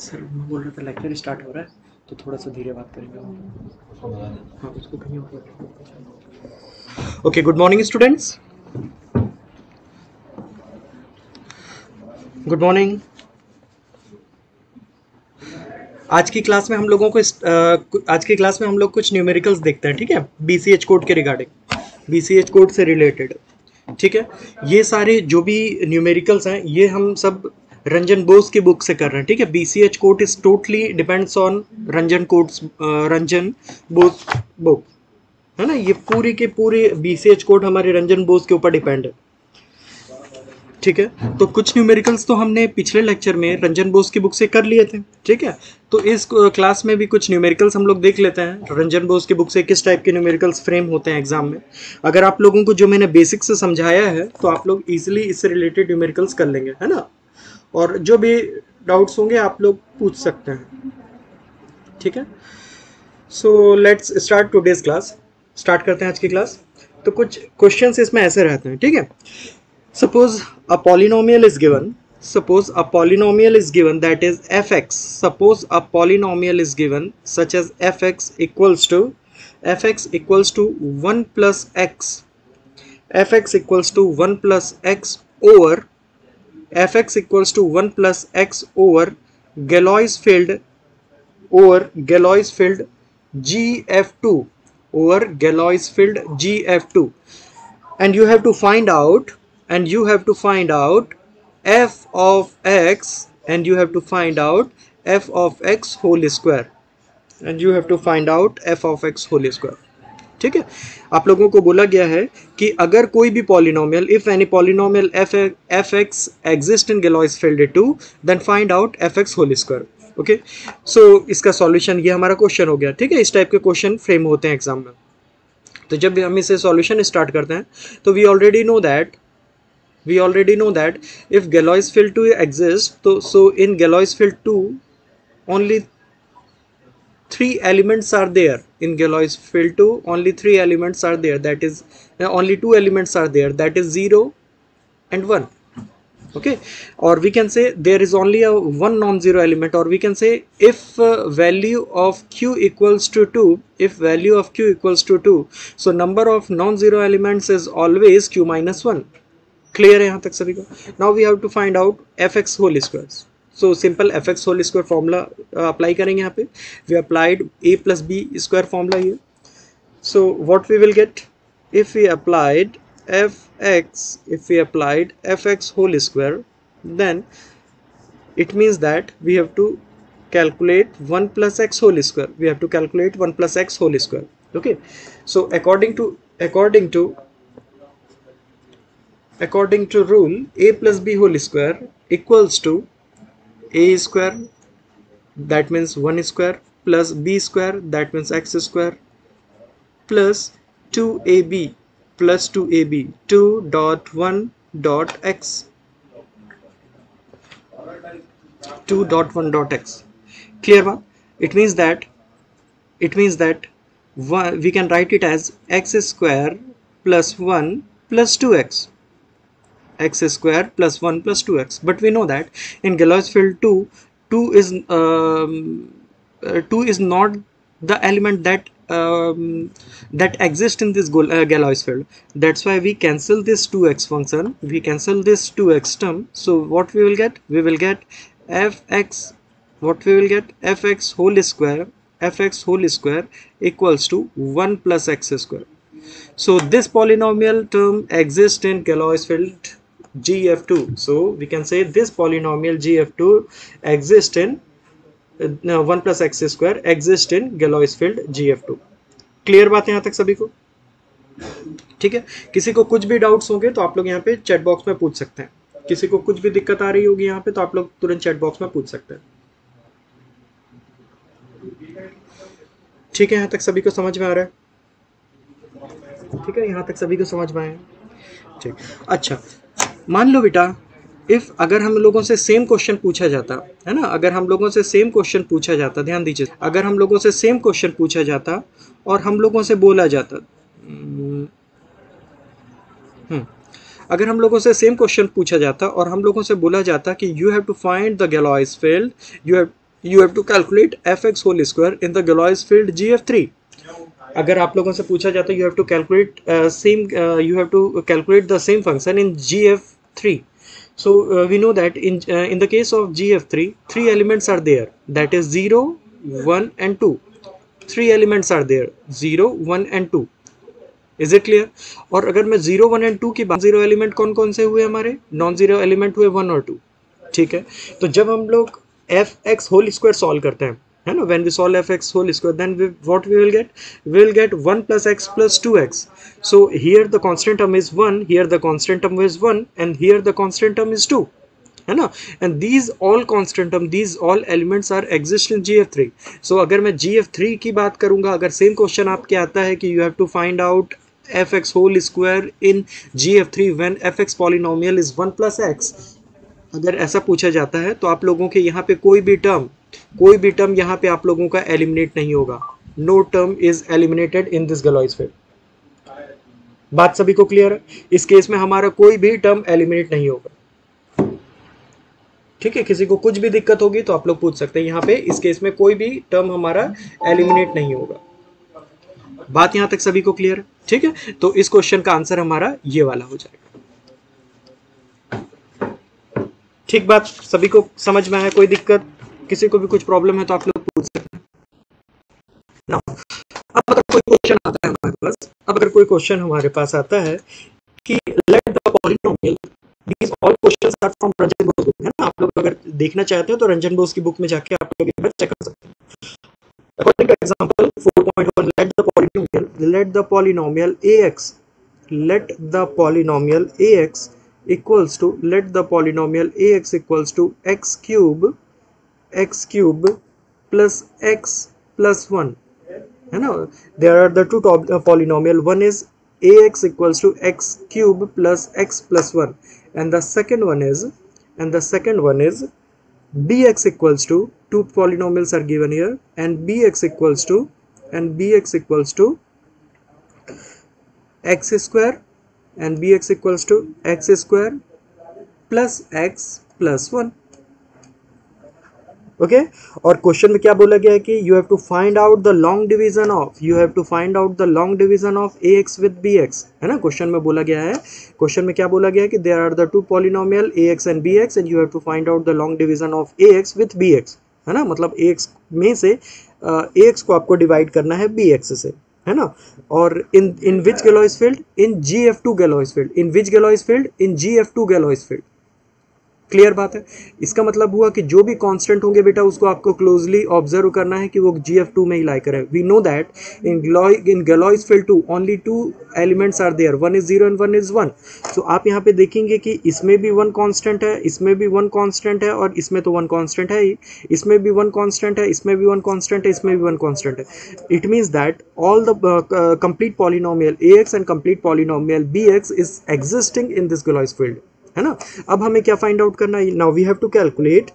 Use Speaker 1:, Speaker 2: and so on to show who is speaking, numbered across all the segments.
Speaker 1: Sir मैं बोल रहा था लेक्चर स्टार्ट हो रहा है तो थोड़ा सा धीरे बात करेंगे। हाँ उसको कहीं और। Okay, good morning students, good morning. आज की क्लास में हम लोगों को आज की क्लास में हम लोग कुछ न्यूमेरिकल्स देखते हैं, ठीक है, बीसीएच कोड के रिगार्डिंग, बीसीएच कोड से रिलेटेड। ठीक है, ये सारे जो भी न्यूमेरिकल्स हैं ये हम सब रंजन बोस की बुक से कर रहे हैं। ठीक है, BCH code is totally depends on Ranjan codes, Ranjan Bose book, है ना। ये पूरी के पूरे बीसीएच कोड हमारे रंजन बोस के ऊपर डिपेंड है। ठीक है, तो कुछ न्यूमेरिकल्स तो हमने पिछले लेक्चर में रंजन बोस की बुक से कर लिए थे। ठीक है, तो इस क्लास में भी कुछ न्यूमेरिकल्स हम लोग देख लेते हैं रंजन बोस की बुक से किस टाइप के न्यूमेरिकल्स फ्रेम होते हैं एग्जाम में। अगर आप लोगों को जो मैंने बेसिक से समझाया है तो आप लोग इजीली इससे रिलेटेड न्यूमेरिकल्स कर लेंगे, है ना। और जो भी डाउट्स होंगे आप लोग पूछ सकते हैं। ठीक है, so let's start today's class. Start करते हैं आज की क्लास। तो कुछ क्वेश्चंस इसमें ऐसे रहते हैं, ठीक है। Suppose a polynomial is given. Suppose a polynomial is given that is fx. Suppose a polynomial is given such as fx equals to 1 plus x. Fx equals to 1 plus x over fx equals to 1 plus x over Galois field GF2 over Galois field GF2, and you have to find out f of x, and you have to find out f of x whole square, and you have to find out f of x whole square। ठीक है, आप लोगों को बोला गया है कि अगर कोई भी polynomial, if any polynomial F X exist in Galois field 2 then find out F X whole square. Okay, so इसका सॉल्यूशन, ये हमारा क्वेश्चन हो गया। ठीक है, इस टाइप के क्वेश्चन फ्रेम होते हैं एग्जाम में। तो जब हम इसे सॉल्यूशन स्टार्ट करते हैं तो we already know that if Galois field 2 exists, so in Galois field 2 only 3 elements are there. In Galois field 2 only 3 elements are there, that is only 2 elements are there, that is 0 and 1. Okay, or we can say there is only a one non-zero element, or we can say if value of q equals to 2, so number of non-zero elements is always q minus 1. Clear है यहाँ तक सभी को। Now we have to find out F X whole square. So simple F X whole square formula apply करेंगे यहाँ पे। We applied A plus B square formula ये। So what we will get if we applied F X whole square, then it means that we have to calculate 1 plus x whole square. We have to calculate 1 plus x whole square. Okay, so according to rule, a plus b whole square equals to a square, that means 1 square, plus b square, that means x square, plus 2ab plus 2ab 2 dot 1 dot x 2 dot 1 dot x। clear ba? It means that we can write it as x square plus 1 plus 2x, x square plus 1 plus 2x. But we know that in Galois field 2 is not the element that exists in this Galois field. That's why we cancel this 2x function, we cancel this 2x term. So what we will get? We will get fx whole square equals to 1 plus x square. So this polynomial term exists in Galois field GF2. So we can say this polynomial GF2 exists in 1 plus x square exists in Galois field GF2। Clear बात है यहाँ तक सभी को? ठीक है, किसी को कुछ भी डाउट्स होंगे तो आप लोग यहाँ पे चैट बॉक्स में पूछ सकते हैं। किसी को कुछ भी दिक्कत आ रही होगी यहाँ पे तो आप लोग तुरंत चैट बॉक्स में पूछ सकते हैं। ठीक है, यहाँ तक सभी को समझ में आ रहा है? ठीक है, यहाँ तक सभी को समझ में आया? ठीक, अच्छा मान लो बेटा, इफ अगर हम लोगों से सेम क्वेश्चन पूछा जाता है ना, अगर हम लोगों से सेम क्वेश्चन पूछा जाता, ध्यान दीजिए, अगर हम लोगों से सेम क्वेश्चन पूछा जाता और हम लोगों से बोला जाता अगर हम लोगों से सेम क्वेश्चन पूछा जाता और हम लोगों से बोला जाता कि you have to find the Galois field, you have to calculate fx whole square in the Galois field GF3. अगर आप लोगों से पूछा जाता है you have to calculate you have to calculate the same function in GF3. So we know that in the case of GF3, three elements are there, that is 0, 1 and 2. Three elements are there, 0, 1 and 2. Is it clear? और अगर मैं 0, 1 and 2 की बात, zero element कौन कौन से हुए हमारे? नॉन जीरो एलिमेंट हुए 1 और 2. ठीक है, तो जब हम लोग F X whole square solve करते हैं, है ना, when we solve F X whole square, then what we will get 1 plus x plus 2x. So here the constant term is 1, here the constant term is 1 and here the constant term is 2, है ना. And these all constant term, these all elements are exist in GF3. So अगर मैं GF3 की बात करूंगा, अगर same question आपके आता है कि you have to find out fx whole square in GF3 when fx polynomial is 1 plus x, अगर ऐसा पूछा जाता है तो आप लोगों के यहाँ पे कोई भी टर्म यहाँ पे आप लोगों का एलिमिनेट नहीं होगा. No term is eliminated in this Galois field. बात सभी को क्लियर है? इस केस में हमारा कोई भी टर्म एलिमिनेट नहीं होगा. ठीक है, किसी को कुछ भी दिक्कत होगी तो आप लोग पूछ सकते हैं. यहाँ पे इस केस में कोई भी टर्म हमारा एलिमिनेट नहीं होगा. बात यहां तक सभी को क्लियर है? ठीक है, तो इस क्वेश्चन का आंसर हमारा ये वाला हो जाएगा. ठीक, बात सभी को समझ में आया? कोई दिक्कत, किसी को भी कुछ प्रॉब्लम है तो आप लोग पूछ सकते हैं. अब अगर कोई क्वेश्चन आता है हमारे पास, हमारे पास आता है कि let the polynomial, these all questions are from Ranjan Bose book, है ना. आप लोग अगर देखना चाहते हो तो रंजन बोस की बुक में जाके आप लोग एक बार चेक कर सकते हैं. According to example 4.1, let the polynomial ax, let the polynomial ax equals to x cube plus x plus 1, है ना. There are the two polynomial, one is ax equals to x cube plus x plus 1, and the second one is bx equals to, two polynomials are given here, and bx equals to x square, and bx equals to x square plus x plus 1. Okay, और question में क्या बोला गया है कि you have to find out the long division of ax with bx, है ना. Question में बोला गया है, क्वेश्चन में क्या बोला गया है कि there are the two polynomial ax and bx and you have to find out the long division of ax with bx, है ना. मतलब ax में से ax को आपको डिवाइड करना है bx से, है ना. और इन विच गैलोइस फील्ड? इन GF2 गैलोइस फील्ड. इन विच गैलोइस फील्ड? इन GF2 गैलोइस फील्ड. क्लियर बात है? इसका मतलब हुआ कि जो भी कांस्टेंट होंगे बेटा उसको आपको क्लोजली ऑब्जर्व करना है कि वो GF2 में ही लाई करे. We know that in Galois field 2 only 2 elements are there, 1 is 0 and 1 is 1. तो आप यहाँ पे देखेंगे कि इसमें भी 1 कांस्टेंट है, इसमें भी 1 कांस्टेंट है, और इसमें तो 1 कांस्टेंट है ही, इसमें भी 1 कांस्टेंट है, इसमें भी 1 कांस्टेंट है, इसमें भी 1 कांस्टेंट है. It means that all the complete polynomial ax and complete polynomial bx is existing in this Galois field, है ना. अब हमें क्या फाइंड आउट करना है? Now we have to calculate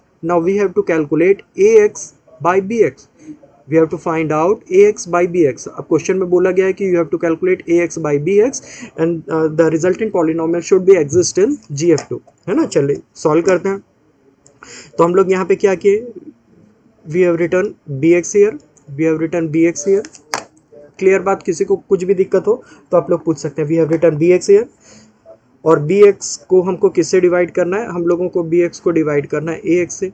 Speaker 1: ax by bx. We have to find out ax by bx. अब question में बोला गया है कि you have to calculate ax by bx and the resultant polynomial should be exist in GF2, है ना. चलिए solve करते हैं. तो हम लोग यहाँ पे क्या किए? We have return bx here, clear बात? किसी को कुछ भी दिक्कत हो तो आप लोग पूछ सकते हैं. We have return bx here, और bx को हमको किससे डिवाइड करना है? हम लोगों को bx को डिवाइड करना है ax से.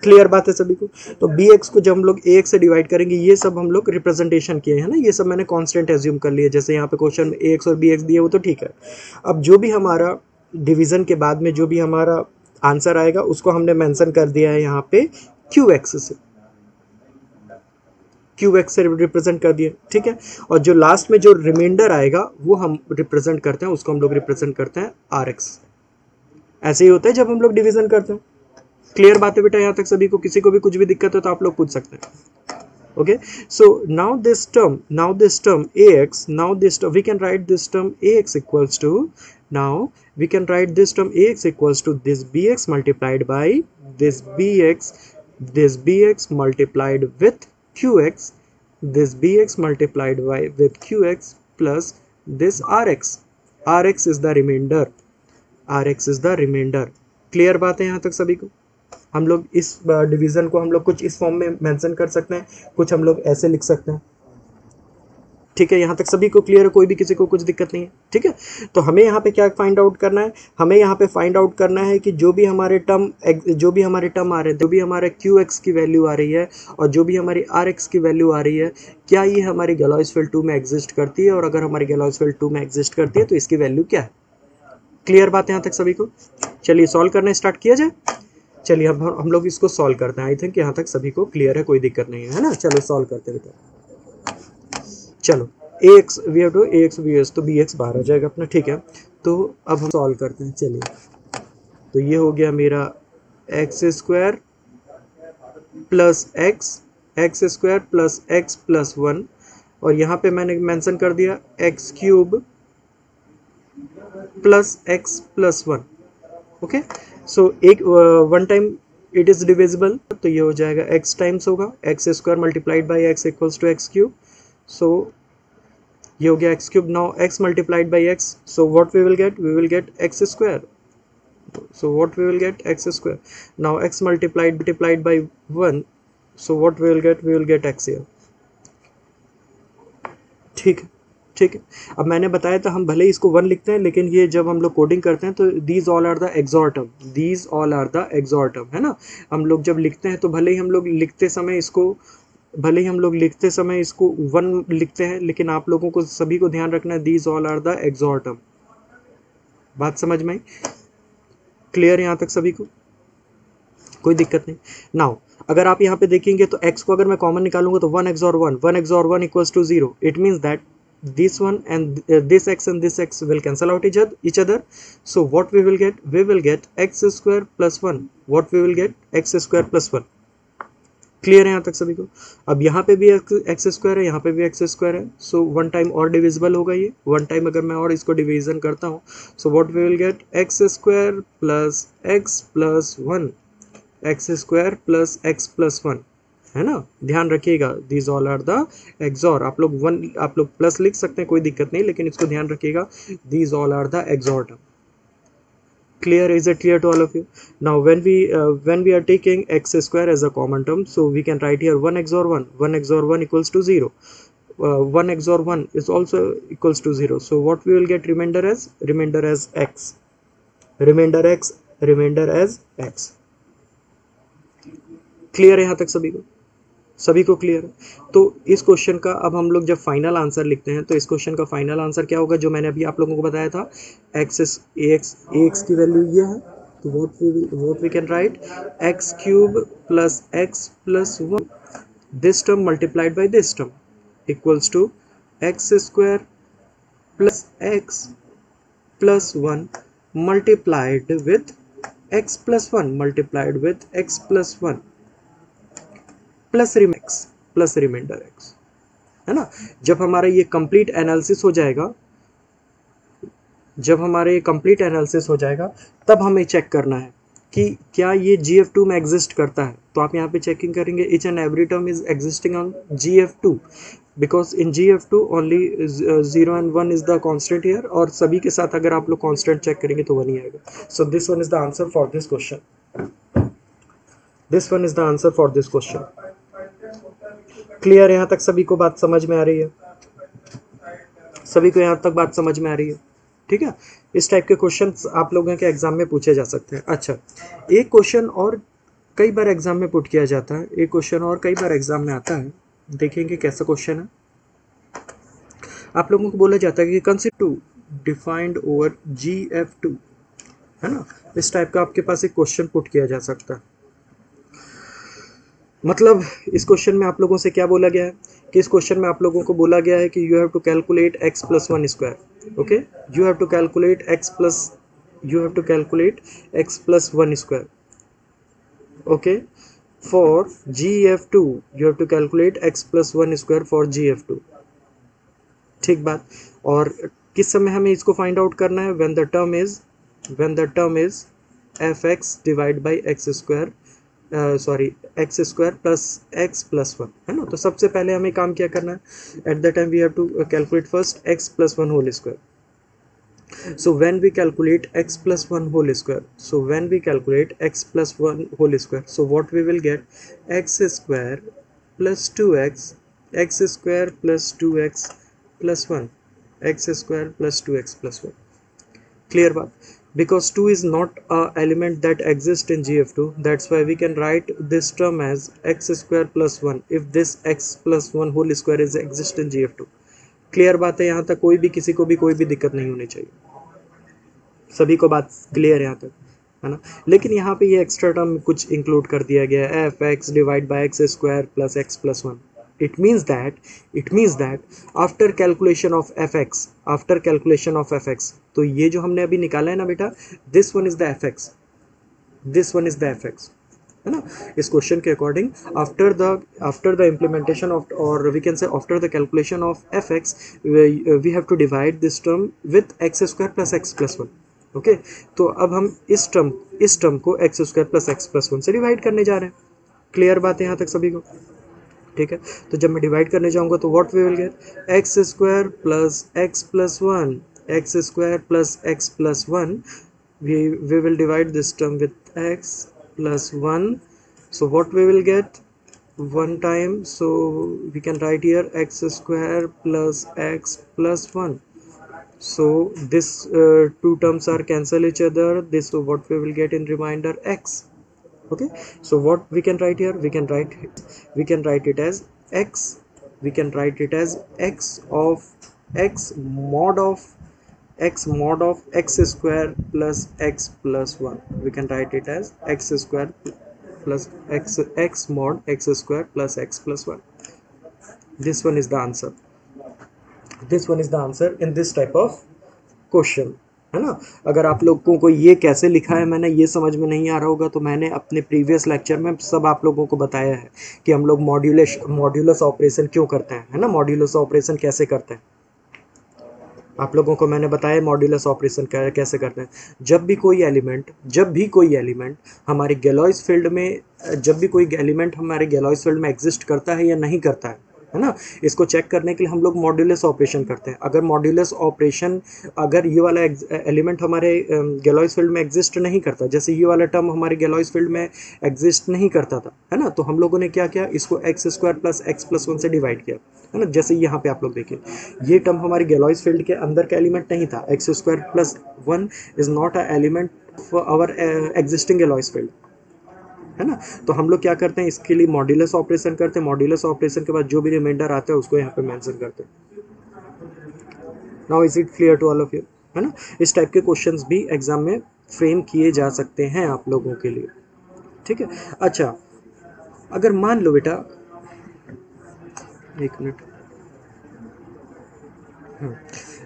Speaker 1: क्लियर बात है सभी को? तो bx को जब हम लोग ax से डिवाइड करेंगे, ये सब हम लोग रिप्रेजेंटेशन किए हैं ना, ये सब मैंने कांस्टेंट एज्यूम कर लिए. जैसे यहाँ पे क्वेश्चन में ax और bx दिए वो तो ठीक है. अब जो भी हमारा डिवीजन के बाद में जो भी हमारा आंसर आएगा उसको हमने मेंशन कर दिया है यहाँ पे qx से रिप्रेजेंट कर दिए, ठीक है. और जो लास्ट में जो रिमाइंडर आएगा वो हम रिप्रेजेंट करते हैं, उसको हम लोग रिप्रेजेंट करते हैं rx. ऐसे ही होता है जब हम लोग डिवीजन करते हैं. क्लियर बात है बेटा यहाँ तक सभी को? किसी को भी कुछ भी दिक्कत हो तो आप लोग पूछ सकते हैं. Okay, so now this term ax, we can write this term ax equals to, now we can write this term ax equals to this bx multiplied by this bx multiplied with qx, this bx multiplied by with qx plus this rx. rx is the remainder. Clear बात है यहाँ तक सभी को? हम लोग इस division को हम लोग कुछ इस फॉर्म में मेंशन कर सकते हैं, कुछ हम लोग ऐसे लिख सकते हैं। ठीक है, यहाँ तक सभी को क्लियर है, कोई भी किसी को कुछ दिक्कत नहीं है। ठीक है, तो हमें यहाँ पे क्या फाइंड आउट करना है, हमें यहाँ पे फाइंड आउट करना है कि जो भी हमारे टर्म आ रहे हैं, जो भी हमारे क्यू एक्स की वैल्यू आ रही है और जो भी हमारी आर एक्स की वैल्यू आ रही है, क्या ये हमारी गैलॉस फील्ड 2 में एग्जिस्ट करती है, और अगर हमारी गैलॉस फील्ड 2 में एग्जिस्ट करती है तो इसकी वैल्यू क्या है। क्लियर बात है यहाँ तक सभी को। चलिए सॉल्व करना स्टार्ट किया जाए। चलिए अब हम लोग इसको सॉल्व करते हैं। आई थिंक यहाँ तक सभी को क्लियर है, कोई दिक्कत नहीं है ना। चलो सॉल्व करते हैं बेटा। चलो A X we have to A X B S, तो बी एक्स बाहर आ जाएगा अपना। ठीक है, तो अब हम सॉल्व करते हैं। चलिए, तो ये हो गया मेरा X square plus X square plus x plus 1, और यहाँ पे मैंने मेंशन कर दिया X cube plus x plus 1। Okay, so एक one time it is divisible, तो ये हो जाएगा एक्स टाइम्स होगा X square multiplied by X equals to X cube. So ये हो गया X cube. Now X multiplied by X, so what we will get x square. So what we will get x square. Now x multiplied by 1, so what we will get x here. ठीक है, ठीक है। अब मैंने बताया था हम भले ही इसको 1 लिखते हैं, लेकिन ये जब हम लोग कोडिंग करते हैं तो these all are the XOR term, है ना। हम लोग जब लिखते हैं तो भले ही हम लोग लिखते समय इसको 1 लिखते हैं, लेकिन आप लोगों को सभी को ध्यान रखना है these all are the XOR term. बात समझ में आई? क्लियर यहाँ तक सभी को, कोई दिक्कत नहीं। नाउ अगर आप यहाँ पे देखेंगे तो x को अगर मैं कॉमन निकालूंगा तो 1 XOR 1 equals to 0। It means that this one and this x and this x will cancel out each other. So what we will get x square plus 1. What we will get x square plus 1. Clear है यहाँ तक सभी को? अब यहाँ पे भी x square है, यहाँ पे भी एक्स स्क्वायर है, सो 1 टाइम और डिविजिबल होगा ये। 1 टाइम अगर मैं और इसको डिवीजन करता हूँ, so what we will get x square plus x plus 1, x square plus x plus 1, है ना। ध्यान रखिएगा these all are the XOR. आप लोग प्लस लिख सकते हैं, कोई दिक्कत नहीं, लेकिन इसको ध्यान रखिएगा these all are the XOR term. Clear? Is it clear to all of you? Now when we are taking x square as a common term, so we can write here 1 XOR 1 equals to 0. 1 XOR 1 is also equals to 0. So what we will get remainder as x, remainder as x. Clear है यहाँ तक सभी को clear है? तो इस question का अब हम लोग जब फाइनल आंसर लिखते हैं तो इस क्वेश्चन का फाइनल आंसर क्या होगा, जो मैंने अभी आप लोगों को बताया था, एक्स की वैल्यू ये है, तो what we can write X cube plus x plus 1, this term multiplied by this term equals to X square plus x plus 1 multiplied with X plus 1 plus reminder X, है ना। जब हमारा ये complete analysis हो जाएगा, तब हमें check करना है कि क्या ये GF2 में एग्जिस्ट करता है। तो आप यहाँ पे चेकिंग करेंगे each and every term is existing on GF2, because in GF2 only 0 and 1 is the constant here, और सभी के साथ अगर आप लोग कॉन्स्टेंट चेक करेंगे तो 1 ही आएगा। So this one is the answer for this question. Clear? यहाँ तक सभी को बात समझ में आ रही है? सभी को यहाँ तक बात समझ में आ रही है? ठीक है, इस टाइप के क्वेश्चन आप लोगों के एग्जाम में पूछे जा सकते हैं। अच्छा, एक क्वेश्चन और कई बार एग्जाम में पुट किया जाता है, एक क्वेश्चन और कई बार एग्जाम में आता है, देखेंगे कैसा क्वेश्चन है। आप लोगों को बोला जाता है कि कंसीडर 2 डिफाइंड ओवर GF2, है ना। इस टाइप का आपके पास एक क्वेश्चन पुट किया जा सकता है। मतलब इस क्वेश्चन में आप लोगों से क्या बोला गया है कि इस क्वेश्चन में आप लोगों को बोला गया है कि you have to calculate x plus 1 square. Okay, you have to calculate x plus 1 square. Okay, for GF2 you have to calculate x plus 1 square for GF2। ठीक बात। और किस समय हमें इसको फाइंड आउट करना है? When the term is fx divide by X square x square plus x plus 1, है ना। तो सबसे पहले हमें काम क्या करना है, at the time we have to calculate first x plus 1 whole square. So when we calculate x plus 1 whole square, so when we calculate x plus 1 whole square, so what we will get, x square plus 2x, x square plus 2x plus 1, x square plus 2x plus 1. Clear baat? Because 2 is not a element that exists in GF2, that's why we can write this term as x square plus 1 if this x plus 1 whole square is exist in GF2. Clear बात है? यहाँ तक कोई भी किसी को भी कोई भी दिक्कत नहीं होनी चाहिए, सभी को बात क्लियर है यहाँ तक, है ना? लेकिन यहाँ पे ये एक्स्ट्रा टर्म कुछ इंक्लूड कर दिया गया है, F X divide by X square plus x plus 1. It means that after calculation of F X, तो ये जो हमने अभी निकाला है ना बेटा, this one is the F X, है ना? इस क्वेश्चन के according after the implementation of, और we can say after the calculation of F X, we have to divide this term with X square plus x plus 1. Okay, तो अब हम इस term को x square plus x plus 1 से divide करने जा रहे हैं. क्लियर बात है यहाँ तक सभी को? ठीक है, तो जब मैं डिवाइड करने जाऊंगा तो what we will get, x square plus x plus 1, x square plus x plus 1, we will divide this term with x plus 1, so what we will get, 1 time, so we can write here x square plus x plus 1, so this two terms are cancel each other, this, so what we will get in remainder x. Okay, so what we can write here, we can write it as x, we can write it as x mod of x square plus x plus 1, we can write it as x square plus x mod x square plus x plus 1. This one is the answer, in this type of question, है ना? अगर आप लोगों को ये कैसे लिखा है मैंने, ये समझ में नहीं आ रहा होगा, तो मैंने अपने प्रीवियस लेक्चर में सब आप लोगों को बताया है कि हम लोग मॉड्यूलस ऑपरेशन क्यों करते हैं, है ना? मॉड्यूलस ऑपरेशन कैसे करते हैं, आप लोगों को मैंने बताया मॉड्यूलस ऑपरेशन कैसे करते हैं. जब भी कोई एलिमेंट हमारे गैलॉयस फील्ड में, एग्जिस्ट करता है या नहीं करता है ना, इसको चेक करने के लिए हम लोग मॉड्यूलस ऑपरेशन करते हैं. अगर ये वाला एलिमेंट हमारे गैलॉयस फील्ड में एग्जिस्ट नहीं करता, जैसे ये वाला टर्म हमारे गैलॉयस फील्ड में एग्जिस्ट नहीं करता था, है ना, तो हम लोगों ने क्या किया, इसको x square plus x plus 1 से डिवाइड किया, है ना? जैसे यहाँ पे आप लोग देखिए, ये टर्म हमारे गैलॉयस फील्ड के अंदर का एलिमेंट नहीं था, X square plus 1 is not a element for our existing Galois field, है ना? तो हम लोग क्या करते हैं, इसके लिए मॉड्यूलस ऑपरेशन करते हैं. मॉड्यूलस ऑपरेशन के बाद जो भी रिमाइंडर आता है उसको यहाँ पे मेंशन करते हैं. Now is it clear to all of you, है ना? इस टाइप के क्वेश्चंस भी एग्जाम में फ्रेम किए जा सकते हैं आप लोगों के लिए, ठीक है? अच्छा, अगर मान लो बेटा, एक मिनट,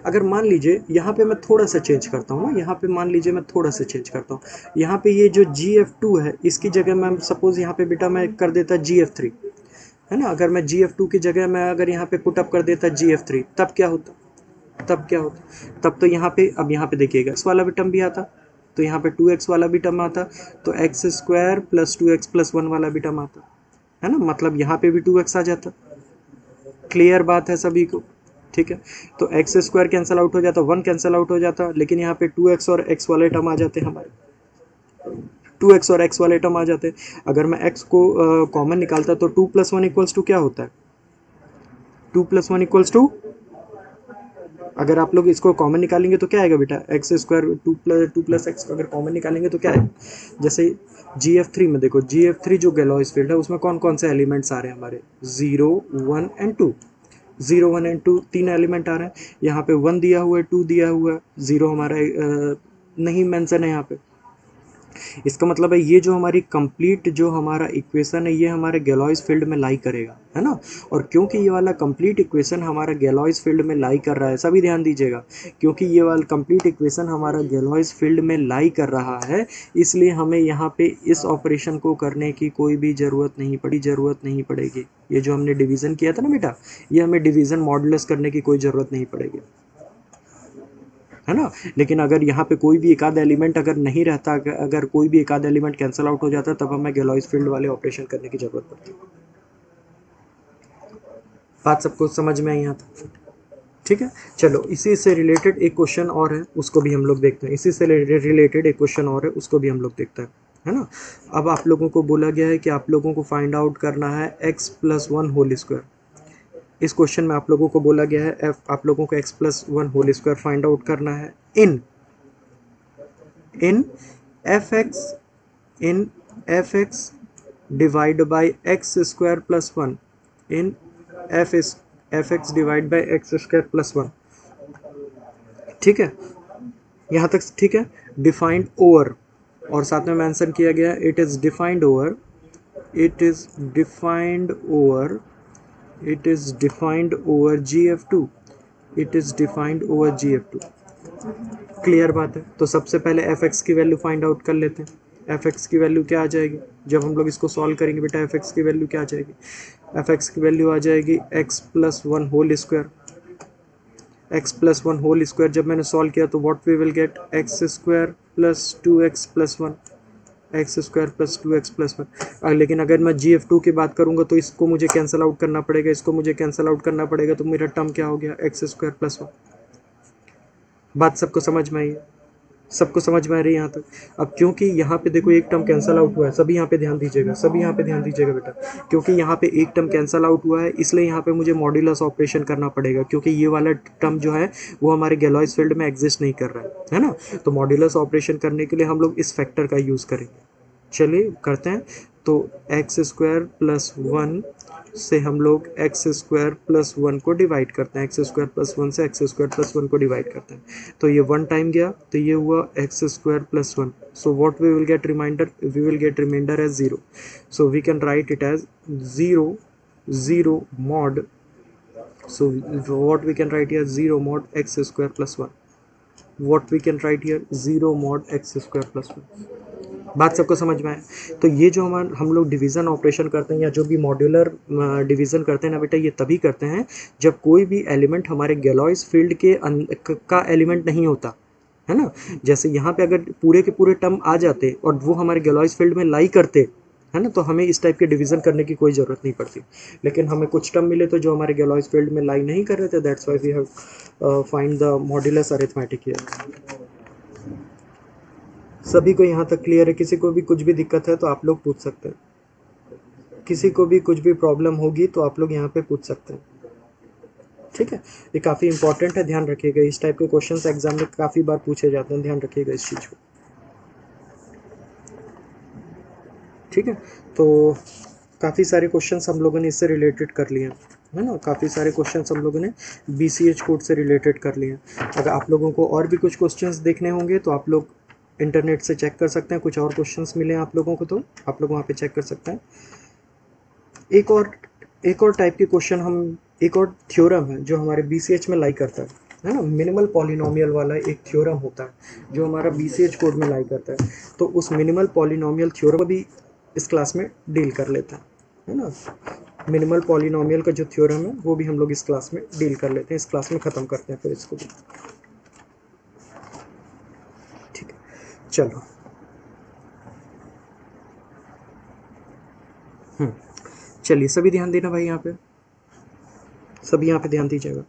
Speaker 1: अगर मान लीजिए यहाँ पे मैं थोड़ा सा चेंज करता हूँ ना, यहाँ पे ये जो GF2 है इसकी जगह मैं सपोज यहाँ पे बेटा मैं कर देता GF3, है ना? अगर मैं GF2 की जगह मैं अगर यहाँ पे पुटअप कर देता GF3, तब क्या होता, तब तो यहाँ पे देखिएगा x वाला भी टर्म भी आता, तो यहाँ पे 2x वाला भी टर्म आता, तो x square plus 2x plus 1 वाला भी टर्म आता, है ना? मतलब यहाँ पे भी 2x आ जाता. क्लियर बात है सभी को? ठीक है, तो एक्स स्क्वायर कैंसिल आउट हो जाता, 1 कैंसिल आउट हो जाता, लेकिन यहाँ पे 2x और x वाले टर्म आ जाते हमारे, 2x और x वाले टर्म आ जाते. अगर मैं x को कॉमन निकालता तो 2 + 1 इक्वल्स टू क्या होता है, 2 + 1 इक्वल्स टू, अगर आप लोग इसको कॉमन निकालेंगे तो क्या आएगा बेटा, एक्स स्क्वायर 2 + x अगर कॉमन निकालेंगे तो क्या आएगा. जैसे GF3 में देखो, GF3 जो गैलॉयस फील्ड है उसमें कौन कौन से एलिमेंट्स आ रहे हैं हमारे, 0 1 एंड 2, 0 1 एंड 2 तीन एलिमेंट आ रहे हैं. यहाँ पे 1 दिया हुआ है, 2 दिया हुआ है, 0 हमारा नहीं मेंशन है यहाँ पे. इसका मतलब है ये जो हमारी कंप्लीट जो हमारा इक्वेशन है ये हमारे गैलॉयस फील्ड में लाई करेगा, है ना? और क्योंकि ये वाला कंप्लीट इक्वेशन हमारा गैलॉयस फील्ड में लाई कर रहा है, सभी ध्यान दीजिएगा, क्योंकि ये वाला कंप्लीट इक्वेशन हमारा गैलॉयस फील्ड में लाई कर रहा है, इसलिए हमें यहाँ पे इस ऑपरेशन को करने की कोई भी ज़रूरत नहीं पड़ेगी. ये जो हमने डिवीज़न किया था ना बेटा, ये हमें डिवीज़न मॉडुलस करने की कोई ज़रूरत नहीं पड़ेगी, है ना? लेकिन अगर यहाँ पे कोई भी एक आध एलिमेंट अगर नहीं रहता, अगर कोई भी एक आध एलिमेंट कैंसिल आउट हो जाता, तब हमें गैलॉयस फील्ड वाले ऑपरेशन करने की जरूरत पड़ती. बात सबको समझ में आई यहाँ तक? ठीक है, चलो इसी से रिलेटेड एक क्वेश्चन और है, उसको भी हम लोग देखते हैं। इसी से रिलेटेड एक क्वेश्चन और है, उसको भी हम लोग देखते हैं, है ना। अब आप लोगों को बोला गया है कि आप लोगों को फाइंड आउट करना है x+1 होल स्क्वायर। इस क्वेश्चन में आप लोगों को बोला गया है आप लोगों को x+1 whole square find out करना है इन fx divide by X square plus one, in fx divide by X square plus one. ठीक है, यहाँ तक ठीक है। डिफाइंड ओवर, और साथ में मेंशन किया गया it is defined over, it is defined over, it is defined over GF2, it is defined over GF2। Clear बात है। तो सबसे पहले fx की वैल्यू फाइंड आउट कर लेते हैं। fx की वैल्यू क्या आ जाएगी जब हम लोग इसको सॉल्व करेंगे बेटा? fx की वैल्यू क्या आ जाएगी? fx की वैल्यू आ जाएगी x+1 whole square. x+1 whole square जब मैंने सॉल्व किया तो what we will get, x square plus 2x plus 1, x square plus 2x plus 1। लेकिन अगर मैं GF2 की बात करूंगा तो इसको मुझे कैंसिल आउट करना पड़ेगा, इसको मुझे कैंसिल आउट करना पड़ेगा, तो मेरा टर्म क्या हो गया, एक्स स्क्वायर प्लस 1। बात सबको समझ में आई है? सबको समझ में आ रही है यहाँ तक? अब क्योंकि यहाँ पे देखो एक टर्म कैंसिल आउट हुआ है, सभी यहाँ पे ध्यान दीजिएगा, सभी यहाँ पे ध्यान दीजिएगा बेटा। क्योंकि यहाँ पे एक टर्म कैंसिल आउट हुआ है, इसलिए यहाँ पे मुझे मॉड्यूलस ऑपरेशन करना पड़ेगा, क्योंकि ये वाला टर्म जो है वो हमारे गैलॉयज फील्ड में एग्जिस्ट नहीं कर रहा है ना। तो मॉड्यूलस ऑपरेशन करने के लिए हम लोग इस फैक्टर का यूज़ करेंगे। चलिए करते हैं। तो एक्स स्क्वायर प्लस 1 से हम लोग एक्स स्क्वायर प्लस 1 को डिवाइड करते हैं, एक्स स्क्वायर प्लस 1 से एक्स स्क्वायर प्लस 1 को डिवाइड करते हैं। तो ये 1 टाइम गया, तो ये हुआ x square plus 1। So what we will get reminder, we will get reminder as 0। So we can write it as 0 mod, so what we can write here, 0 mod x square plus 1, what we can write here, 0 mod x square plus 1। बात सबको समझ में आए? तो ये जो हम लोग डिवीज़न ऑपरेशन करते हैं या जो भी मॉड्यूलर डिवीज़न करते हैं ना बेटा, ये तभी करते हैं जब कोई भी एलिमेंट हमारे गैलॉयज फील्ड के का एलिमेंट नहीं होता, है ना। जैसे यहाँ पे अगर पूरे के पूरे टर्म आ जाते और वो हमारे गैलॉयज फील्ड में लाई करते, है ना, तो हमें इस टाइप के डिवीज़न करने की कोई ज़रूरत नहीं पड़ती। लेकिन हमें कुछ टर्म मिले तो जो हमारे गैलॉयज फील्ड में लाई नहीं कर रहे थे, that's why we have find the modulus arithmetic here. सभी को यहाँ तक क्लियर है? किसी को भी कुछ भी दिक्कत है तो आप लोग पूछ सकते हैं, किसी को भी कुछ भी प्रॉब्लम होगी तो आप लोग यहाँ पे पूछ सकते हैं। ठीक है, ये काफ़ी इंपॉर्टेंट है, ध्यान रखिएगा। इस टाइप के क्वेश्चंस एग्जाम में काफ़ी बार पूछे जाते हैं, ध्यान रखिएगा इस चीज़ को। ठीक है, तो काफ़ी सारे क्वेश्चंस हम लोगों ने इससे रिलेटेड कर लिए हैं, है ना। काफ़ी सारे क्वेश्चंस हम लोगों ने BCH कोड से रिलेटेड कर लिए हैं। अगर आप लोगों को और भी कुछ क्वेश्चंस देखने होंगे तो आप लोग इंटरनेट से चेक कर सकते हैं। कुछ और क्वेश्चंस मिले आप लोगों को तो आप लोग वहाँ पे चेक कर सकते हैं। एक और टाइप के क्वेश्चन, हम एक और थ्योरम है जो हमारे BCH में लाई करता है ना। मिनिमल पॉलिनोमियल वाला एक थ्योरम होता है जो हमारा BCH कोड में लाई करता है। तो उस मिनिमल पॉलिनोमियल थ्योरम भी इस क्लास में डील कर लेते हैं, है ना। मिनिमल पॉलिनोमियल का जो थ्योरम है वो भी हम लोग इस क्लास में डील कर लेते हैं, इस क्लास में ख़त्म करते हैं फिर इसको भी। ठीक है, चलो चलिए सभी ध्यान देना भाई, यहाँ पे सभी यहाँ पे ध्यान दीजिएगा।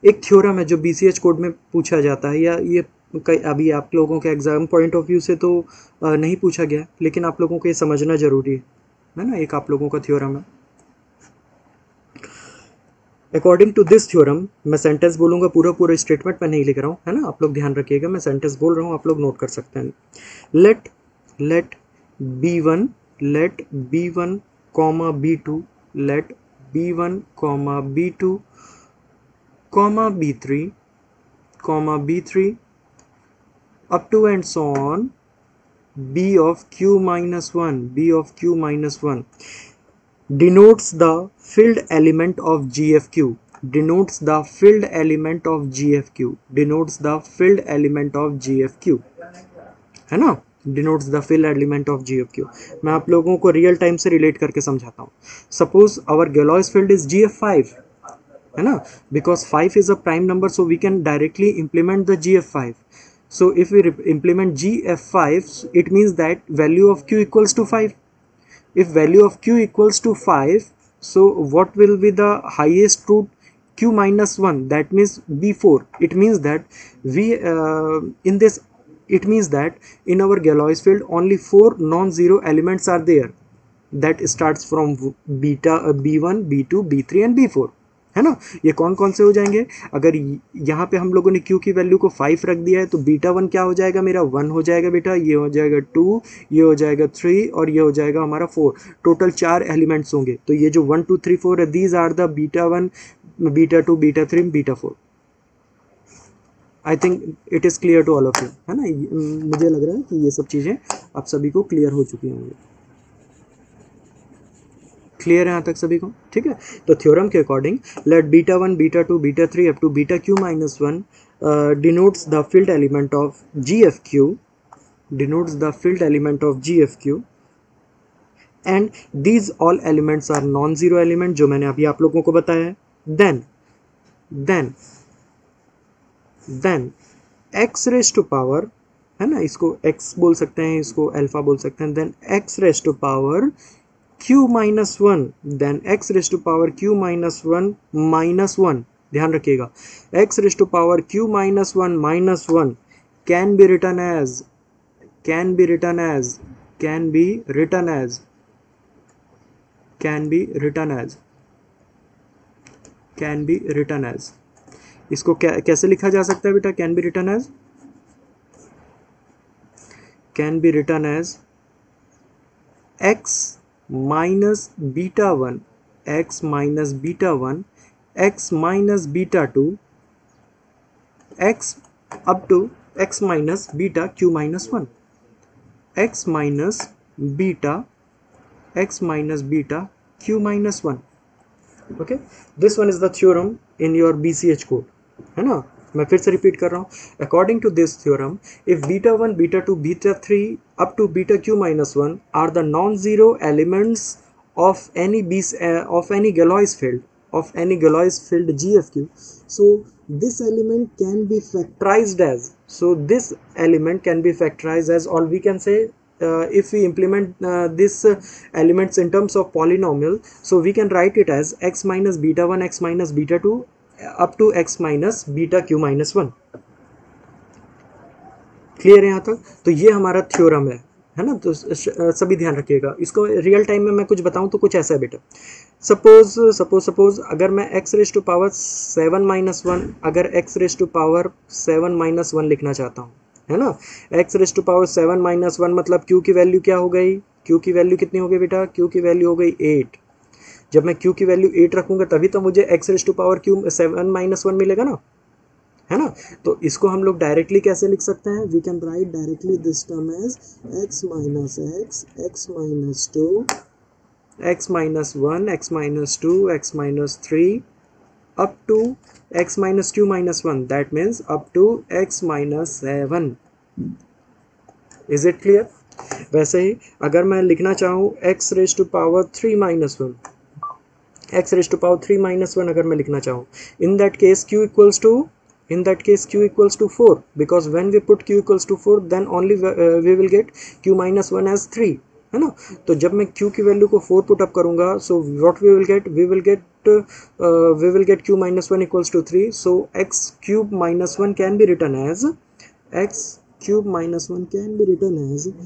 Speaker 1: एक थ्योरम है जो BCH कोड में पूछा जाता है, या ये अभी आप लोगों के एग्जाम पॉइंट ऑफ व्यू से तो नहीं पूछा गया, लेकिन आप लोगों को ये समझना जरूरी है ना। एक आप लोगों का थ्योरम है। अकॉर्डिंग टू दिस थ्योरम, मैं सेंटेंस बोलूँगा, पूरा स्टेटमेंट मैं नहीं लिख रहा हूँ, है ना। आप लोग ध्यान रखिएगा, मैं सेंटेंस बोल रहा हूँ, आप लोग नोट कर सकते हैं। Let B1 comma B2, let B1 comma B2 comma B3 up to and so on B of Q minus 1 denotes the filled element of GFQ, denotes the filled element of GFQ, denotes the filled element of GFQ, है ना। denotes the filled element of GFQ। मैं आप लोगों को real time से relate करके समझाता हूँ। Suppose our Galois field is GF5, है ना, because 5 is a prime number, so we can directly implement the GF5. So if we implement GF5, it means that value of Q equals to 5. If value of Q equals to 5, so what will be the highest root? q minus 1, that means b4. It means that it means that in our Galois field only 4 non-zero elements are there that starts from beta b1 b2 b3 and b4, है ना। ये कौन कौन से हो जाएंगे? अगर यहाँ पे हम लोगों ने q की वैल्यू को 5 रख दिया है तो बीटा 1 क्या हो जाएगा मेरा? 1 हो जाएगा बेटा, ये हो जाएगा 2, ये हो जाएगा 3 और ये हो जाएगा हमारा 4। टोटल 4 एलिमेंट्स होंगे। तो ये जो 1 2 3 4 है, these are the beta 1 beta 2 beta 3 beta 4। I think it is clear to all of you, है ना। मुझे लग रहा है कि ये सब चीज़ें आप सभी को क्लियर हो चुकी होंगी। क्लियर है यहाँ तक सभी को? ठीक है। तो थ्योरम के according let beta 1 beta 2 beta 3 to beta बीटा q minus 1 denotes the field element of GFQ, denotes the field element of GFQ and these all elements are non zero element, जो मैंने अभी आप लोगों को बताया है। Then x raise to power, है ना, इसको x बोल सकते हैं, इसको अल्फा बोल सकते हैं। Then x raise to power q minus 1, then x raise to power q minus 1 minus 1, ध्यान रखिएगा, x raise to power q minus 1 minus 1 can be written as इसको कैसे लिखा जा सकता है बेटा? Can be written as x minus beta 1 x minus beta 1 x minus beta 2 x up to x minus beta q minus 1, x minus beta q minus 1। Okay, this one is the theorem in your BCH code, है ना। मैं फिर से repeat कर रहा हूँ। According to this theorem, if beta 1 beta 2 beta 3 to beta बीटा q minus 1 are the non zero elements of any Galois field GFQ, so this element can be factorized as, or we can say if we implement this elements in terms of polynomial, so we can write it as x minus beta 1 x minus beta 2 up to x minus beta q minus 1। Clear है यहाँ तक? तो ये हमारा theorem है ना। तो सभी ध्यान रखिएगा। इसको रियल टाइम में मैं कुछ बताऊं तो कुछ ऐसा है बेटा। सपोज अगर मैं x raise to power 7 minus 1, अगर x raise to power 7 minus 1 लिखना चाहता हूँ, है ना। x raise to power 7 minus 1 मतलब q की वैल्यू क्या हो गई? q की वैल्यू कितनी हो गई बेटा? q की वैल्यू हो गई 8। जब मैं q की वैल्यू 8 रखूंगा तभी तो मुझे x raise to power 7 minus 1 मिलेगा ना, है ना। तो इसको हम लोग डायरेक्टली कैसे लिख सकते हैं? We can write directly this term as x minus x, x minus 2, x minus 1, x minus 2, x minus 3 up to x minus q minus 1, that means up to x minus 7। Is it clear? वैसे ही अगर मैं लिखना चाहूँ x raise to power 3 minus 1, x raise to power 3 minus 1 अगर मैं लिखना चाहूँ, in that case q equals to 4, because when we put q equals to 4 then only we will get q minus 1 as 3, है ना। तो जब मैं q की वैल्यू को 4 पुट अप करूंगा, so what we will get q minus 1 equals to 3, so x cube minus 1 can be written as x minus 1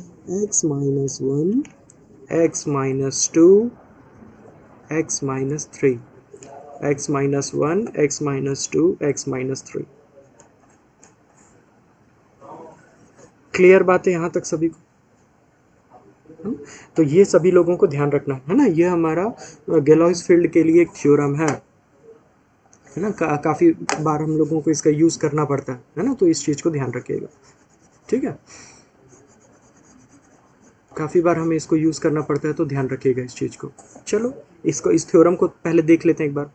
Speaker 1: x minus 1 x minus 2 x minus 3, x minus 1 x minus 2 x minus 3। Clear बात है यहाँ तक सभी को? तो ये सभी लोगों को ध्यान रखना है ना। ये हमारा Galois फील्ड के लिए एक थ्योरम है ना। काफ़ी बार हम लोगों को इसका यूज़ करना पड़ता है ना। तो इस चीज़ को ध्यान रखिएगा, ठीक है। काफ़ी बार हमें इसको यूज़ करना पड़ता है, तो ध्यान रखिएगा इस चीज़ को। चलो इस थ्योरम को पहले देख लेते हैं एक बार।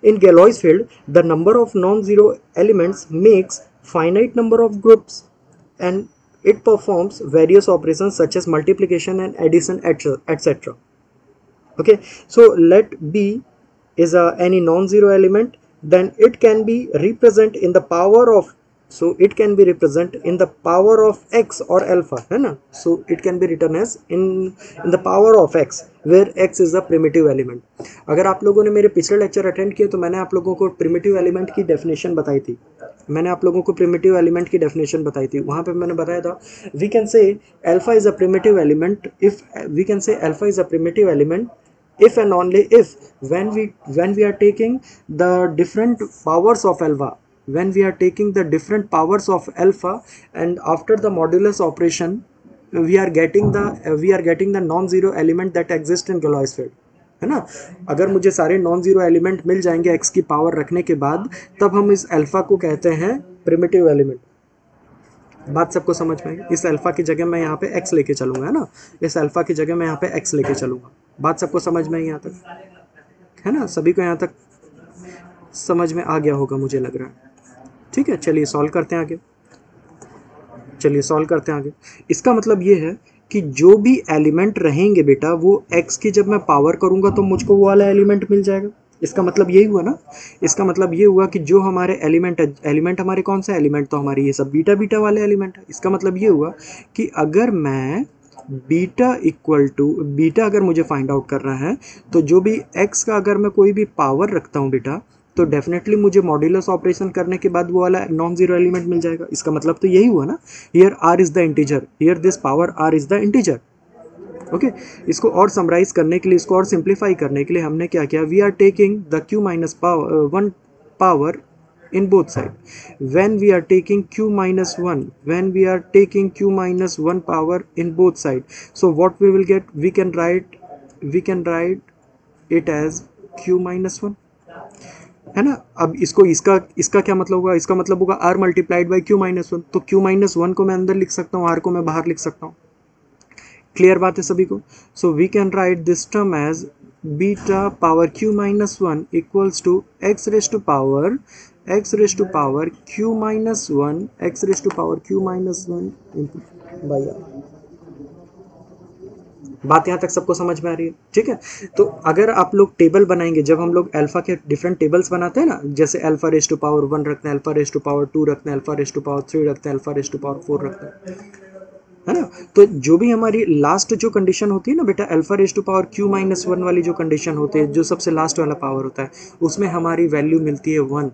Speaker 1: इन Galois field, the number of non-zero elements makes finite number of groups and it performs various operations such as multiplication and addition, etc. Okay, so let B is any non-zero element, then it can be represented in the power of so it can be represent in the power of x or alpha, है ना. So it can be written as in the power of x where x is the primitive element. अगर आप लोगों ने मेरे पिछले lecture attend किए तो मैंने आप लोगों को प्रिमिटिव एलिमेंट की डेफिनेशन बताई थी. मैंने आप लोगों को प्रिमिटिव एलिमेंट की डेफिनेशन बताई थी. वहाँ पे मैंने बताया था we can say alpha is a primitive element if we can say alpha is a primitive element if and only if when we are taking the different powers of alpha, when we are taking the different powers of alpha and after the modulus operation we are getting the non-zero element that exists in Galois field, है ना. अगर मुझे सारे non zero element मिल जाएंगे x की power रखने के बाद, तब हम इस अल्फा को कहते हैं प्रिमिटिव एलिमेंट. बात सबको समझ में आई. इस अल्फा की जगह मैं यहाँ पे x लेके चलूंगा, है ना. इस अल्फा की जगह मैं यहाँ पे x लेके चलूंगा. बात सबको समझ में आई यहाँ तक, है ना. सभी को यहाँ तक समझ में आ गया होगा मुझे लग रहा है. ठीक है, चलिए सॉल्व करते हैं आगे. इसका मतलब ये है कि जो भी एलिमेंट रहेंगे बेटा वो x की जब मैं पावर करूंगा तो मुझको वो वाला एलिमेंट मिल जाएगा. इसका मतलब यही हुआ ना. इसका मतलब ये हुआ कि जो हमारे एलिमेंट हमारे कौन सा एलिमेंट, तो हमारे ये सब बीटा बीटा वाले एलिमेंट है. इसका मतलब ये हुआ कि अगर मैं बीटा अगर मुझे फाइंड आउट करना है तो जो भी x का अगर मैं कोई भी पावर रखता हूँ बेटा, तो डेफिनेटली मुझे मॉड्यूलस ऑपरेशन करने के बाद वो वाला नॉन जीरो एलिमेंट मिल जाएगा. इसका मतलब तो यही हुआ ना. Here r is the integer, here this power r is the integer. Okay, इसको और समराइज करने के लिए, इसको और सिंप्लीफाई करने के लिए हमने क्या किया, we are taking the q minus one power in both side. When we are taking q minus 1, when we are taking q minus 1 power in both side, so what we will get, we can write it as q minus 1, है ना. अब इसका क्या मतलब होगा, इसका मतलब होगा r multiplied by q minus 1. तो q माइनस 1 को मैं अंदर लिख सकता हूँ, r को मैं बाहर लिख सकता हूँ. क्लियर बात है सभी को. So we can write this term as beta power q minus 1 equals to x raise to power q minus 1 x raise to power q minus 1 by r. बात यहाँ तक सबको समझ में आ रही है. ठीक है, तो अगर आप लोग टेबल बनाएंगे, जब हम लोग अल्फा के डिफरेंट टेबल्स बनाते हैं ना, जैसे अल्फा रेज टू पावर 1 रखते हैं, अल्फा रेज टू पावर 2 रखते हैं, अल्फा रेज टू पावर 3 रखते हैं, अल्फा रेज टू पावर 4 रखते हैं, है ना. तो जो भी हमारी लास्ट जो कंडीशन होती है ना बेटा, alpha raise to power q minus 1 वाली जो कंडीशन होती है, जो सबसे लास्ट वाला पावर होता है, उसमें हमारी वैल्यू मिलती है 1.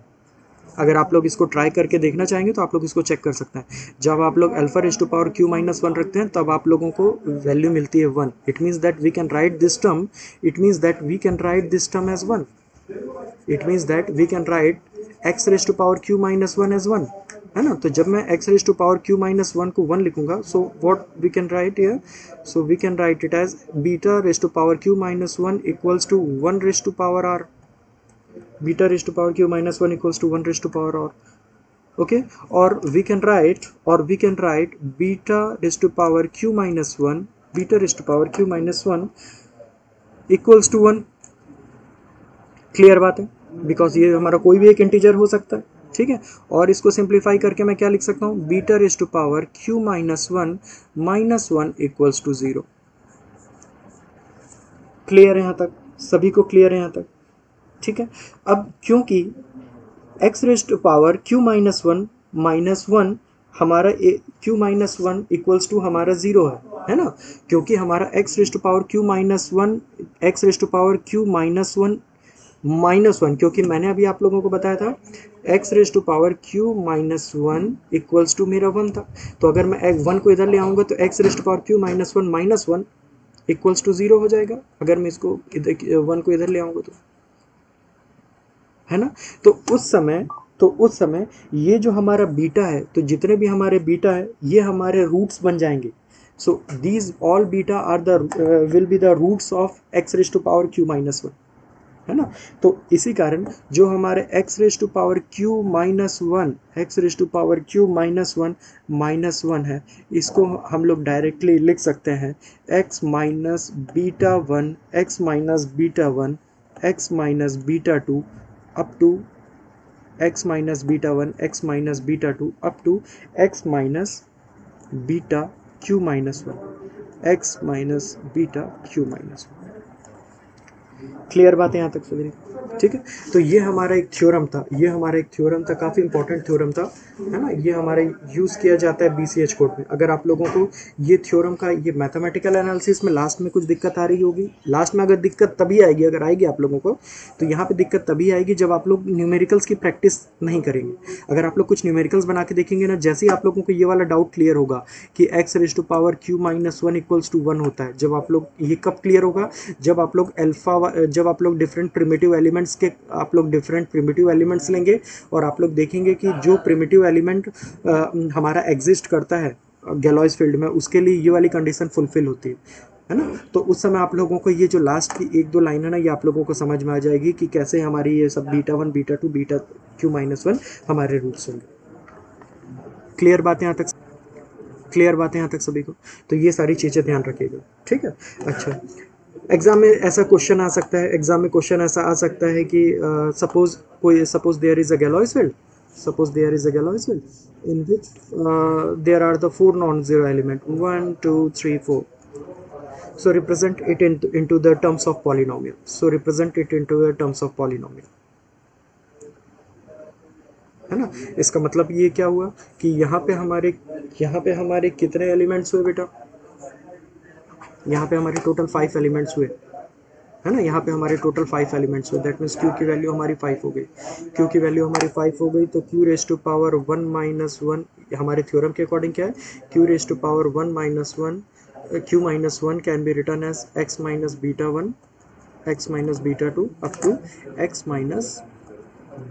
Speaker 1: अगर आप लोग इसको ट्राई करके देखना चाहेंगे तो आप लोग इसको चेक कर सकते हैं. जब आप लोग alpha raise to power q minus 1 रखते हैं तब आप लोगों को वैल्यू मिलती है 1. It means that we can write this term, as 1. It means that we can write x raise to power q minus 1 as 1, है ना. तो जब मैं x raise to power q minus 1 को 1 लिखूंगा, so what we can write here, so we can write it as beta raise to power q minus 1 equals to 1 raise to power r. Beta raise to power q minus 1 equals to 1 raise to power r. okay, or we can write beta raised to power q minus 1 equals to 1. Clear बात है, because ये हमारा कोई भी एक integer हो सकता है. ठीक है, और इसको सिंप्लीफाई करके मैं क्या लिख सकता हूँ, beta raise to power q minus 1 equals to 0. Clear है यहाँ तक, सभी को क्लियर है यहाँ तक. ठीक है, अब क्योंकि x raise to power q minus 1 हमारा q माइनस 1 इक्वल्स टू हमारा 0 है ना. क्योंकि हमारा x raise to power q minus 1 क्योंकि मैंने अभी आप लोगों को बताया था x raise to power q minus 1 equals to मेरा 1 था. तो अगर मैं 1 को इधर ले आऊँगा तो x raise to power q minus 1 equals to 0 हो जाएगा. अगर मैं इसको 1 को इधर ले आऊँगा तो, है ना. तो उस समय ये जो हमारा बीटा है, तो जितने भी हमारे बीटा है ये हमारे रूट्स बन जाएंगे. So these all beta are will be the roots of x raise to power q minus 1, है ना. तो इसी कारण जो हमारे x raise to power q minus 1 है, इसको हम लोग डायरेक्टली लिख सकते हैं x minus beta 1 x minus beta 2 up to x minus beta 1 x minus beta 2 up to x minus beta q minus 1 x minus beta q minus 1. Clear बात है यहाँ तक सभी? ठीक है, तो ये हमारा एक थ्योरम था, ये हमारा एक थ्योरम था, काफ़ी इंपॉर्टेंट थ्योरम था, है ना। ये हमारे यूज़ किया जाता है बीसीएच कोड में। अगर आप लोगों को ये थ्योरम का ये मैथमेटिकल एनालिसिस में लास्ट में कुछ दिक्कत आ रही होगी, लास्ट में अगर दिक्कत तभी आएगी, अगर आएगी आप लोगों को, तो यहाँ पे दिक्कत तभी आएगी जब आप लोग न्यूमेरिकल्स की प्रैक्टिस नहीं करेंगे। अगर आप लोग कुछ न्यूमेरिकल्स बना के देखेंगे ना, जैसे ही आप लोगों को ये वाला डाउट क्लियर होगा कि x raise to power q minus one equals to one होता है, जब आप लोग ये कब क्लियर होगा, जब आप लोग जब आप लोग डिफरेंट प्रिमिटिव एलिमेंट्स के आप लोग डिफरेंट प्रिमिटिव एलिमेंट्स लेंगे और आप लोग देखेंगे कि जो प्रिमिटिव एलिमेंट हमारा एग्जिस्ट करता है गैलॉयस फील्ड में, उसके लिए ये वाली कंडीशन फुलफिल होती है ना। तो उस समय आप लोगों को ये जो लास्ट की एक दो लाइन है ना, ये आप लोगों को समझ में आ जाएगी कि कैसे हमारी ये सब beta one beta two beta q minus one हमारे रूट्स होंगे। क्लियर बात है यहाँ तक? क्लियर बात है यहाँ तक सभी को? तो ये सारी चीज़ें ध्यान रखिएगा, ठीक है। अच्छा, एग्जाम में ऐसा क्वेश्चन आ सकता है, एग्जाम में क्वेश्चन ऐसा आ सकता है कि suppose there is a Galois field, suppose there is a Galois field in which there are the four non-zero element 1 2 3 4. So represent it into the terms of polynomial. So represent it into the terms of polynomial, है ना। इसका मतलब ये क्या हुआ कि यहाँ पे हमारे कितने एलिमेंट्स हुए बेटा, यहाँ पे हमारे टोटल 5 एलिमेंट्स हुए, है ना। यहाँ पे हमारे टोटल 5 एलिमेंट्स हुए, दैट मीन्स क्यू की वैल्यू हमारी 5 हो गई, क्यू की वैल्यू हमारी 5 हो गई। तो q raise to power 1 minus one, हमारे थ्योरम के अकॉर्डिंग क्या है, q raise to power 1 minus one, q minus one can be return as x minus beta one, x minus beta two, up to x minus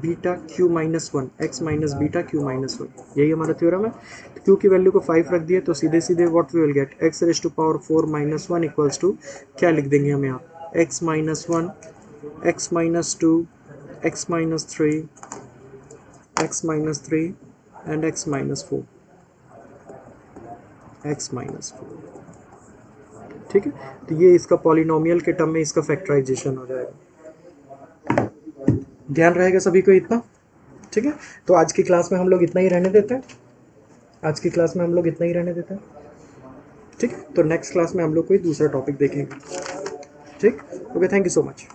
Speaker 1: beta q minus one, x minus beta q minus one, यही हमारा theorem है। तो Q की value को 5 रख दिए, तो सीधे सीधे what we will get, x raise to power 4 minus one equals to, क्या लिख देंगे हम यहाँ, x minus 1, x minus 2, x minus 3, x minus 3 and x minus 4, x minus 4, ठीक है। तो ये इसका पॉलिनोमियल के टर्म में इसका फैक्टराइजेशन हो जाएगा। ध्यान रहेगा सभी को इतना, ठीक है। तो आज की क्लास में हम लोग इतना ही रहने देते हैं, आज की क्लास में हम लोग इतना ही रहने देते हैं, ठीक है। तो नेक्स्ट क्लास में हम लोग कोई दूसरा टॉपिक देखेंगे, ठीक। Okay, thank you so much.